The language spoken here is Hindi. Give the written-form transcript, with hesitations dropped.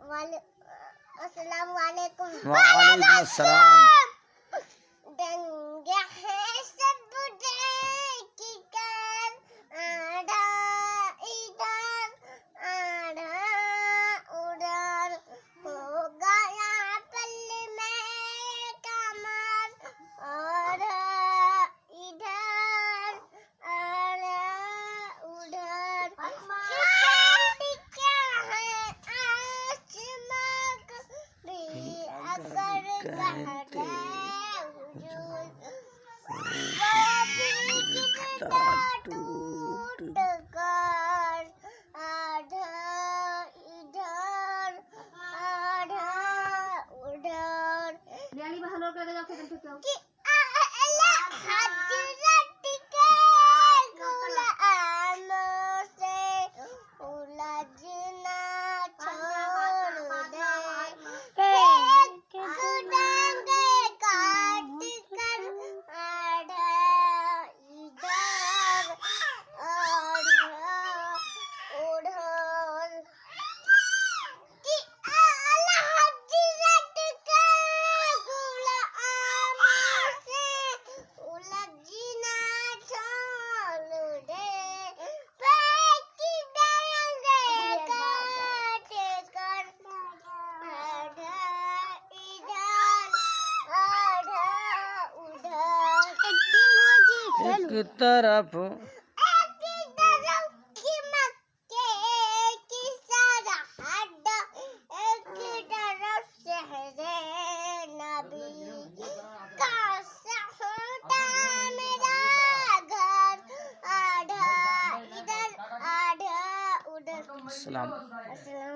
अस्सलाम वालेकुम। वालेकुम अस्सलाम। दंगे हैं सब किकर आधा इधर आधा उधर हो गया पल में कमर आधा इधर आधा उधर क्या है आसमां भी अगर कहते टूट कर आधा इधर आधा उधर कि अल्लाह हजरत के गुलामों से उलझना छोड़ दे डांगे काट कर आधा इधर आधा उधर कि अल्लाह हजरत के गुलामों से उलझना छोड़ दे फेंक देंगे काट कर आधा इधर आधा उधर एक तरफ एक तरफ की मक्के की सरहद एक तरफ शहरे नबी का सहोटा मेरा घर आधा इधर आधा उधर। सलाम। अस्सलाम।